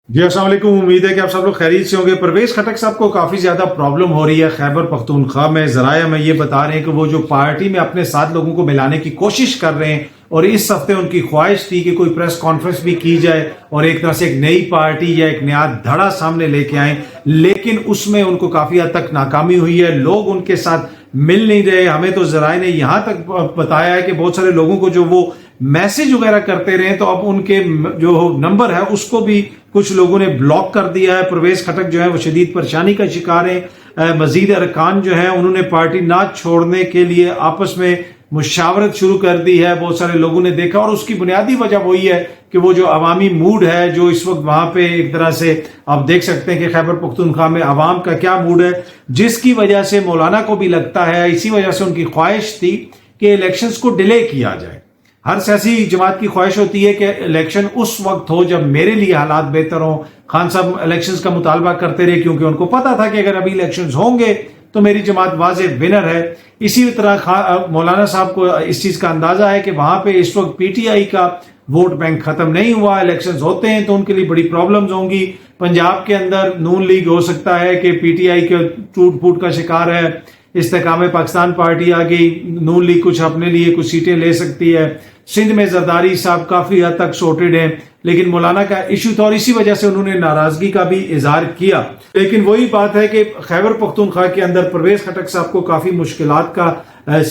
جی السلام علیکم. امید ہے کہ آپ سب لوگ خیریت سے ہوں گے. پرویز خٹک صاحب کو کافی زیادہ پرابلم ہو رہی ہے خیبر پختونخوا میں. ذرائع میں یہ بتا رہے ہیں کہ وہ جو پارٹی میں اپنے ساتھ لوگوں کو ملانے کی کوشش کر رہے ہیں اور اس ہفتے ان کی خواہش تھی کہ کوئی پریس کانفرنس بھی کی جائے اور ایک طرح سے ایک نئی پارٹی یا ایک نیا دھڑا سامنے لے کے آئیں، لیکن اس میں ان کو کافی حد تک ناکامی ہوئی ہے. لوگ ان کے ساتھ مل نہیں رہے. ہمیں تو ذرائع نے یہاں تک بتایا ہے کہ بہت سارے لوگوں کو جو وہ میسج وغیرہ کرتے رہے تو اب ان کے جو نمبر ہے اس کو بھی کچھ لوگوں نے بلاک کر دیا ہے. پرویز خٹک جو ہے وہ شدید پریشانی کا شکار ہیں. مزید ارکان جو ہیں انہوں نے پارٹی نہ چھوڑنے کے لیے آپس میں مشاورت شروع کر دی ہے. بہت سارے لوگوں نے دیکھا اور اس کی بنیادی وجہ وہی ہے کہ وہ جو عوامی موڈ ہے جو اس وقت وہاں پہ ایک طرح سے آپ دیکھ سکتے ہیں کہ خیبر پختونخوا میں عوام کا کیا موڈ ہے، جس کی وجہ سے مولانا کو بھی لگتا ہے، اسی وجہ سے ان کی خواہش تھی کہ الیکشنز کو ڈیلے کیا جائے. ہر سیاسی جماعت کی خواہش ہوتی ہے کہ الیکشن اس وقت ہو جب میرے لیے حالات بہتر ہوں. خان صاحب الیکشنز کا مطالبہ کرتے رہے کیونکہ ان کو پتا تھا کہ اگر ابھی الیکشنز ہوں گے تو میری جماعت واضح ونر ہے. اسی طرح مولانا صاحب کو اس چیز کا اندازہ ہے کہ وہاں پہ اس وقت پی ٹی آئی کا ووٹ بینک ختم نہیں ہوا. الیکشنز ہوتے ہیں تو ان کے لیے بڑی پرابلمز ہوں گی. پنجاب کے اندر نون لیگ ہو سکتا ہے کہ پی ٹی آئی کے ٹوٹ پھوٹ کا شکار ہے. استحکام پاکستان پارٹی آ گئی، نون لیگ کچھ اپنے لیے کچھ سیٹیں لے سکتی ہے. سندھ میں زرداری صاحب کافی حد تک سورٹڈ ہیں، لیکن مولانا کا ایشو تھا اور اسی وجہ سے انہوں نے ناراضگی کا بھی اظہار کیا. لیکن وہی بات ہے کہ خیبر پختونخوا کے اندر پرویز خٹک صاحب کو کافی مشکلات کا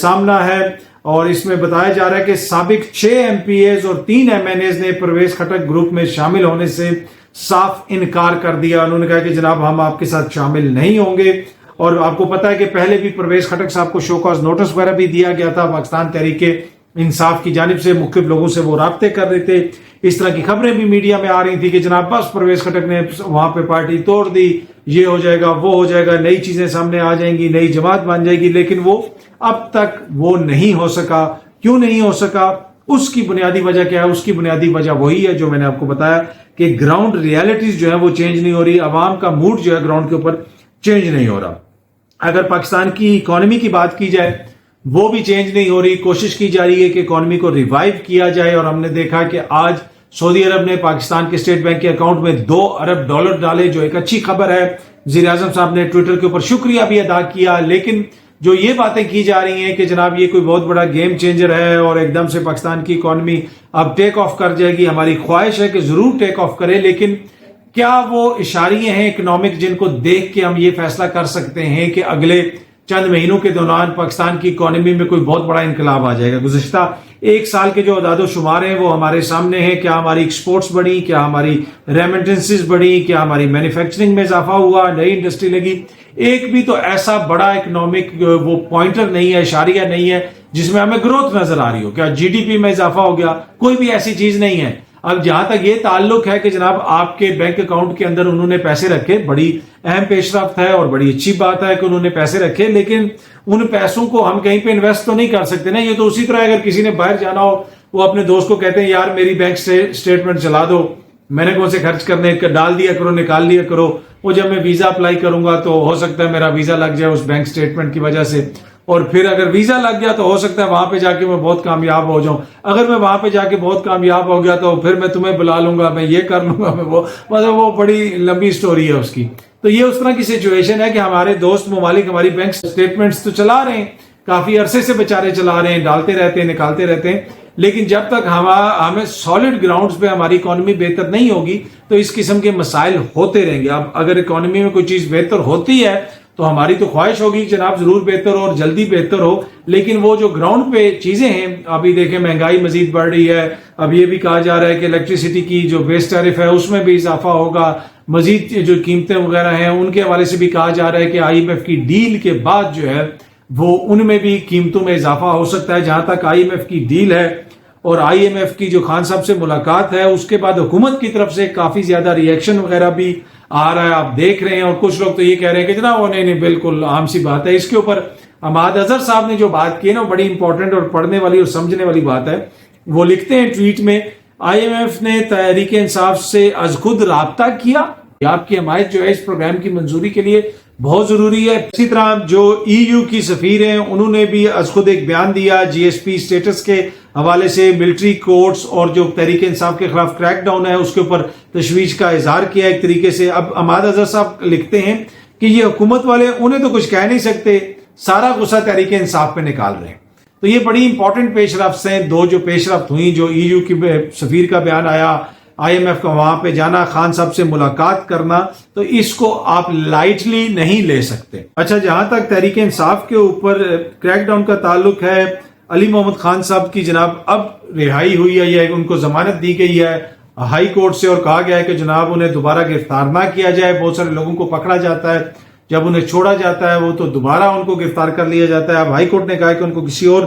سامنا ہے اور اس میں بتایا جا رہا ہے کہ سابق 6 ایم پی ایز اور 3 ایم این ایز نے پرویز خٹک گروپ میں شامل ہونے سے صاف انکار کر دیا. انہوں نے کہا کہ جناب ہم آپ کے ساتھ شامل نہیں ہوں گے. اور آپ کو پتا ہے کہ پہلے بھی پرویز خٹک صاحب کو شو کاز نوٹس وغیرہ بھی دیا گیا تھا. پاکستان تحریک انصاف کی جانب سے مختلف لوگوں سے وہ رابطے کر رہے تھے. اس طرح کی خبریں بھی میڈیا میں آ رہی تھی کہ جناب بس پرویز خٹک نے وہاں پہ پارٹی توڑ دی، یہ ہو جائے گا وہ ہو جائے گا، نئی چیزیں سامنے آ جائیں گی، نئی جماعت بن جائے گی. لیکن وہ اب تک وہ نہیں ہو سکا. کیوں نہیں ہو سکا؟ اس کی بنیادی وجہ کیا ہے؟ اس کی بنیادی وجہ وہی ہے جو میں نے آپ کو بتایا کہ گراؤنڈ ریالٹیز جو ہے وہ چینج نہیں ہو رہی. عوام کا موڈ جو ہے گراؤنڈ کے اوپر چینج نہیں ہو رہا. اگر پاکستان کی اکانومی کی بات کی جائے وہ بھی چینج نہیں ہو رہی. کوشش کی جا رہی ہے کہ اکانومی کو ریوائیو کیا جائے اور ہم نے دیکھا کہ آج سعودی عرب نے پاکستان کے اسٹیٹ بینک کے اکاؤنٹ میں $2 ارب ڈالے، جو ایک اچھی خبر ہے. وزیر اعظم صاحب نے ٹویٹر کے اوپر شکریہ بھی ادا کیا. لیکن جو یہ باتیں کی جا رہی ہیں کہ جناب یہ کوئی بہت بڑا گیم چینجر ہے اور ایک دم سے پاکستان کی اکانومی اب ٹیک آف کر جائے گی، ہماری خواہش ہے کہ ضرور ٹیک آف کرے، لیکن کیا وہ اشاریے ہیں اکنامک جن کو دیکھ کے ہم یہ فیصلہ کر سکتے ہیں کہ اگلے چند مہینوں کے دوران پاکستان کی اکانومی میں کوئی بہت بڑا انقلاب آ جائے گا؟ گزشتہ ایک سال کے جو اعداد و شمار ہیں وہ ہمارے سامنے ہیں. کیا ہماری ایکسپورٹس بڑھی؟ کیا ہماری ریمیٹنسز بڑھی؟ کیا ہماری مینوفیکچرنگ میں اضافہ ہوا؟ نئی انڈسٹری لگی؟ ایک بھی تو ایسا بڑا اکنامک وہ پوائنٹر نہیں ہے، اشاریہ نہیں ہے جس میں ہمیں گروتھ نظر آ رہی ہو. کیا جی ڈی پی میں اضافہ ہو گیا؟ کوئی بھی ایسی چیز نہیں ہے. اب جہاں تک یہ تعلق ہے کہ جناب آپ کے بینک اکاؤنٹ کے اندر انہوں نے پیسے رکھے، بڑی اہم پیش رفت ہے اور بڑی اچھی بات ہے کہ انہوں نے پیسے رکھے، لیکن ان پیسوں کو ہم کہیں پہ انویسٹ تو نہیں کر سکتے نا. یہ تو اسی طرح اگر کسی نے باہر جانا ہو وہ اپنے دوست کو کہتے ہیں یار میری بینک سٹیٹمنٹ چلا دو، میں نے کون سے خرچ کرنے، ڈال دیا کرو، نکال لیا کرو. وہ جب میں ویزا اپلائی کروں گا تو ہو سکتا ہے میرا ویزا لگ جائے اس بینک سٹیٹمنٹ کی وجہ سے، اور پھر اگر ویزا لگ گیا تو ہو سکتا ہے وہاں پہ جا کے میں بہت کامیاب ہو جاؤں. اگر میں وہاں پہ جا کے بہت کامیاب ہو گیا تو پھر میں تمہیں بلا لوں گا، میں یہ کر لوں گا، میں وہ، مطلب وہ بڑی لمبی سٹوری ہے اس کی. تو یہ اس طرح کی سچویشن ہے کہ ہمارے دوست ممالک ہماری بینک سٹیٹمنٹس تو چلا رہے ہیں، کافی عرصے سے بیچارے چلا رہے ہیں، ڈالتے رہتے ہیں، نکالتے رہتے ہیں، لیکن جب تک ہمیں سالڈ گراؤنڈز پہ ہماری اکانومی بہتر نہیں ہوگی تو اس قسم کے مسائل ہوتے رہیں گے. اب اگر اکانومی میں کوئی چیز بہتر ہوتی ہے تو ہماری تو خواہش ہوگی جناب ضرور بہتر ہو اور جلدی بہتر ہو، لیکن وہ جو گراؤنڈ پہ چیزیں ہیں ابھی دیکھیں مہنگائی مزید بڑھ رہی ہے. اب یہ بھی کہا جا رہا ہے کہ الیکٹریسٹی کی جو بیس ٹیرف ہے اس میں بھی اضافہ ہوگا. مزید جو قیمتیں وغیرہ ہیں ان کے حوالے سے بھی کہا جا رہا ہے کہ آئی ایم ایف کی ڈیل کے بعد جو ہے وہ ان میں بھی قیمتوں میں اضافہ ہو سکتا ہے. جہاں تک آئی ایم ایف کی ڈیل ہے اور آئی ایم ایف کی جو خان صاحب سے ملاقات ہے اس کے بعد حکومت کی طرف سے کافی زیادہ ریئیکشن وغیرہ بھی آ رہا ہے، آپ دیکھ رہے ہیں. اور کچھ لوگ تو یہ کہہ رہے ہیں کہ جناب وہ نہیں بالکل عام سی بات ہے. اس کے اوپر عماد اظہر صاحب نے جو بات کی ہے نا بڑی امپورٹنٹ اور پڑھنے والی اور سمجھنے والی بات ہے. وہ لکھتے ہیں ٹویٹ میں، آئی ایم ایف نے تحریک انصاف سے از خود رابطہ کیا. آپ کی حمایت جو ہے اس پروگرام کی منظوری کے لیے بہت ضروری ہے. اسی طرح جو ای یو کی سفیر ہیں انہوں نے بھی از خود ایک بیان دیا جی ایس پی اسٹیٹس کے حوالے سے ملٹری کورٹس اور جو تحریک انصاف کے خلاف کریک ڈاؤن ہے اس کے اوپر تشویش کا اظہار کیا ایک طریقے سے. اب عماد اظہر صاحب لکھتے ہیں کہ یہ حکومت والے انہیں تو کچھ کہہ نہیں سکتے, سارا غصہ تحریک انصاف پہ نکال رہے ہیں. تو یہ بڑی امپورٹنٹ پیش رفت ہیں, دو جو پیش رفت ہوئی, جو ای یو کی سفیر کا بیان آیا, آئی ایم ایف کا وہاں پہ جانا, خان صاحب سے ملاقات کرنا, تو اس کو آپ لائٹلی نہیں لے سکتے. اچھا, جہاں تک تحریک انصاف کے اوپر کریک ڈاؤن کا تعلق ہے, علی محمد خان صاحب کی جناب اب رہائی ہوئی ہے, یا ان کو ضمانت دی گئی ہے ہائی کورٹ سے, اور کہا گیا ہے کہ جناب انہیں دوبارہ گرفتار نہ کیا جائے. بہت سارے لوگوں کو پکڑا جاتا ہے, جب انہیں چھوڑا جاتا ہے وہ تو دوبارہ ان کو گرفتار کر لیا جاتا ہے. اب ہائی کورٹ نے کہا کہ ان کو کسی اور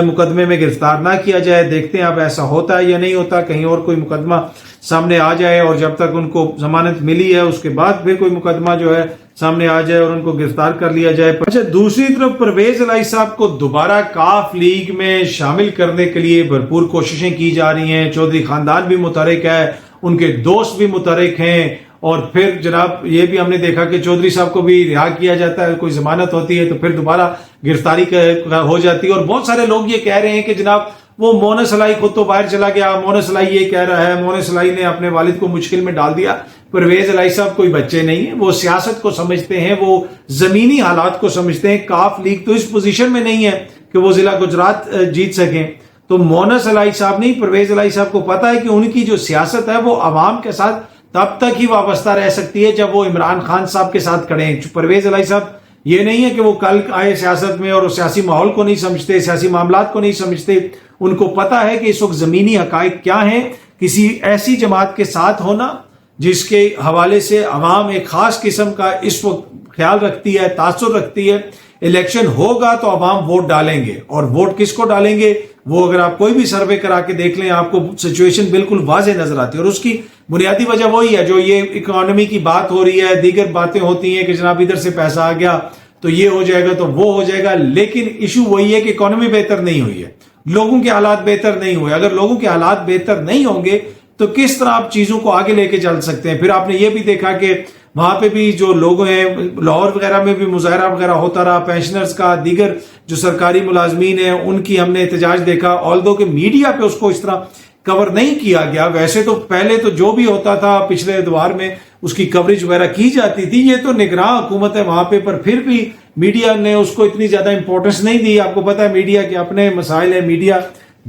مقدمے میں گرفتار نہ کیا جائے. دیکھتے ہیں اب ایسا ہوتا ہے یا نہیں ہوتا, کہیں اور کوئی مقدمہ سامنے آ جائے اور جب تک ان کو ضمانت ملی ہے اس کے بعد پھر کوئی مقدمہ جو ہے سامنے آ جائے اور ان کو گرفتار کر لیا جائے. اچھا, دوسری طرف پرویز الہی صاحب کو دوبارہ کاف لیگ میں شامل کرنے کے لیے بھرپور کوششیں کی جا رہی ہیں. چودھری خاندان بھی متحرک ہے, ان کے دوست بھی متحرک ہیں, اور پھر جناب یہ بھی ہم نے دیکھا کہ چودھری صاحب کو بھی رہا کیا جاتا ہے, کوئی ضمانت ہوتی ہے تو پھر دوبارہ گرفتاری ہو جاتی ہے. اور بہت سارے لوگ یہ کہہ رہے ہیں کہ جناب وہ مونس الہی خود تو باہر چلا گیا, مونس الہی یہ کہہ رہا ہے, مونس الہی نے اپنے والد کو مشکل میں ڈال دیا. پرویز الہی صاحب کوئی بچے نہیں ہیں, وہ سیاست کو سمجھتے ہیں, وہ زمینی حالات کو سمجھتے ہیں. کاف لیگ تو اس پوزیشن میں نہیں ہے کہ وہ ضلع گجرات جیت سکیں. تو مونس الہی صاحب نہیں, پرویز الہی صاحب کو پتا ہے کہ ان کی جو سیاست ہے وہ عوام کے ساتھ تب تک ہی وابستہ رہ سکتی ہے جب وہ عمران خان صاحب کے ساتھ کھڑے ہیں. پرویز الہی صاحب یہ نہیں ہے کہ وہ کل آئے سیاست میں اور سیاسی ماحول کو نہیں سمجھتے, سیاسی معاملات کو نہیں سمجھتے. ان کو پتا ہے کہ اس وقت زمینی حقائق کیا ہیں. کسی ایسی جماعت کے ساتھ ہونا جس کے حوالے سے عوام ایک خاص قسم کا اس وقت خیال رکھتی ہے, تاثر رکھتی ہے. الیکشن ہوگا تو عوام ووٹ ڈالیں گے, اور ووٹ کس کو ڈالیں گے وہ اگر آپ کوئی بھی سروے کرا کے دیکھ لیں آپ کو سچویشن بالکل واضح نظر آتی ہے. اور اس کی بنیادی وجہ وہی ہے جو یہ اکانومی کی بات ہو رہی ہے, دیگر باتیں ہوتی ہیں کہ جناب ادھر سے پیسہ آ گیا تو یہ ہو جائے گا تو وہ ہو جائے گا, لیکن ایشو وہی ہے کہ اکانومی بہتر نہیں ہوئی ہے, لوگوں کے حالات بہتر نہیں ہوئے. اگر لوگوں کے حالات بہتر نہیں ہوں گے تو کس طرح آپ چیزوں کو آگے لے کے چل سکتے ہیں. پھر آپ نے یہ بھی دیکھا کہ وہاں پہ بھی جو لوگ ہیں, لاہور وغیرہ میں بھی مظاہرہ وغیرہ ہوتا رہا, پینشنرز کا, دیگر جو سرکاری ملازمین ہیں ان کی ہم نے احتجاج دیکھا, آلدو کہ میڈیا پہ اس کو اس طرح کور نہیں کیا گیا. ویسے تو پہلے تو جو بھی ہوتا تھا پچھلے ادوار میں اس کی کوریج وغیرہ کی جاتی تھی, یہ تو نگراں حکومت ہے وہاں پہ, پر پھر بھی میڈیا نے اس کو اتنی زیادہ امپورٹنس نہیں دی. آپ کو پتا ہے میڈیا کے اپنے مسائل ہیں, میڈیا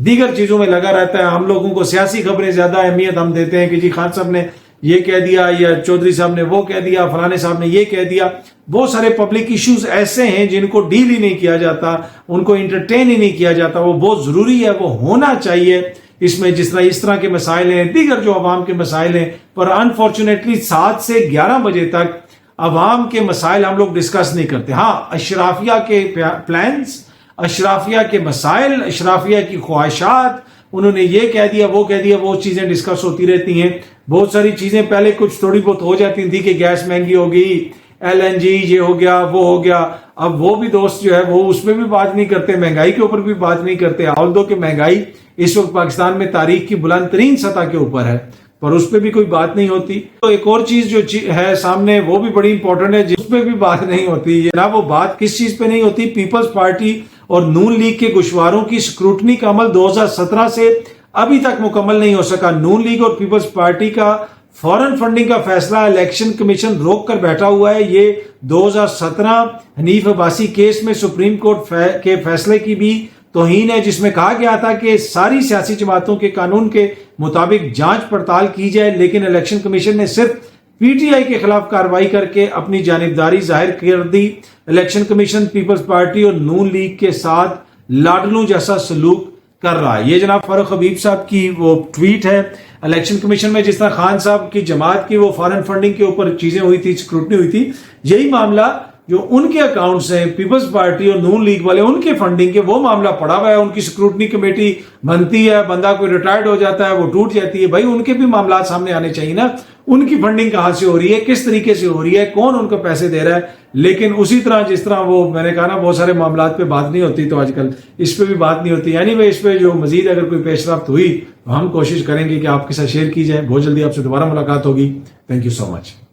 دیگر چیزوں میں لگا رہتا ہے. ہم لوگوں کو سیاسی خبریں زیادہ اہمیت ہم دیتے ہیں کہ جی خان صاحب نے یہ کہہ دیا, یا چودھری صاحب نے وہ کہہ دیا, فلانے صاحب نے یہ کہہ دیا. بہت سارے پبلک ایشوز ایسے ہیں جن کو ڈیل ہی نہیں کیا جاتا, ان کو انٹرٹین ہی نہیں کیا جاتا. وہ بہت ضروری ہے, وہ ہونا چاہیے اس میں, جس طرح کے مسائل ہیں, دیگر جو عوام کے مسائل ہیں. پر انفارچونیٹلی 7 سے 11 بجے تک عوام کے مسائل ہم لوگ ڈسکس نہیں کرتے. ہاں, اشرافیہ کے پلانز, اشرافیہ کے مسائل, اشرافیہ کی خواہشات, انہوں نے یہ کہہ دیا وہ کہہ دیا, وہ چیزیں ڈسکس ہوتی رہتی ہیں. بہت ساری چیزیں پہلے کچھ تھوڑی بہت ہو جاتی تھی کہ گیس مہنگی ہو گئی, LNG یہ ہو گیا وہ ہو گیا. اب وہ بھی دوست جو ہے وہ اس میں بھی بات نہیں کرتے, مہنگائی کے اوپر بھی بات نہیں کرتے. آلدو کہ مہنگائی اس وقت پاکستان میں تاریخ کی بلند ترین سطح کے اوپر ہے, پر اس پہ بھی کوئی بات نہیں ہوتی. تو ایک اور چیز جو ہے سامنے وہ بھی بڑی امپورٹنٹ ہے, جس پہ بھی بات نہیں ہوتی. جناب وہ بات کس چیز پہ نہیں ہوتی؟ پیپلز پارٹی اور نون لیگ کے گوشواروں کی سکروٹنی کا عمل 2017 سے ابھی تک مکمل نہیں ہو سکا. نون لیگ اور پیپلز پارٹی کا فورن فنڈنگ کا فیصلہ الیکشن کمیشن روک کر بیٹھا ہوا ہے. یہ 2017 حنیف عباسی کیس میں سپریم کورٹ کے فیصلے کی بھی توہین ہے, جس میں کہا گیا تھا کہ ساری سیاسی جماعتوں کے قانون کے مطابق جانچ پڑتال کی جائے, لیکن الیکشن کمیشن نے صرف PTI کے خلاف کارروائی کر کے اپنی جانبداری ظاہر کر دی. الیکشن کمیشن پیپلز پارٹی اور نون لیگ کے ساتھ لاڈلوں جیسا سلوک کر رہا ہے. یہ جناب فاروق حبیب صاحب کی وہ ٹویٹ ہے. الیکشن کمیشن میں جس طرح خان صاحب کی جماعت کی وہ فارن فنڈنگ کے اوپر چیزیں ہوئی تھی, سکروٹنی ہوئی تھی, یہی معاملہ جو ان کے اکاؤنٹس ہیں پیپلز پارٹی اور نون لیگ والے, ان کے فنڈنگ کے وہ معاملہ پڑا ہوا ہے. ان کی سکروٹنی کمیٹی بنتی ہے, بندہ کوئی ریٹائرڈ ہو جاتا ہے, وہ ٹوٹ جاتی ہے. بھائی ان کے بھی معاملات سامنے آنے چاہیے نا, ان کی فنڈنگ کہاں سے ہو رہی ہے, کس طریقے سے ہو رہی ہے, کون ان کو پیسے دے رہا ہے. لیکن اسی طرح جس طرح وہ میں نے کہا نا بہت سارے معاملات پہ بات نہیں ہوتی, تو آج کل اس پہ بھی بات نہیں ہوتی. یعنی اس پہ جو مزید اگر کوئی پیش رفت ہوئی تو ہم کوشش کریں گے کہ آپ کے ساتھ شیئر کی جائے. بہت جلدی آپ سے دوبارہ ملاقات ہوگی. Thank you so much.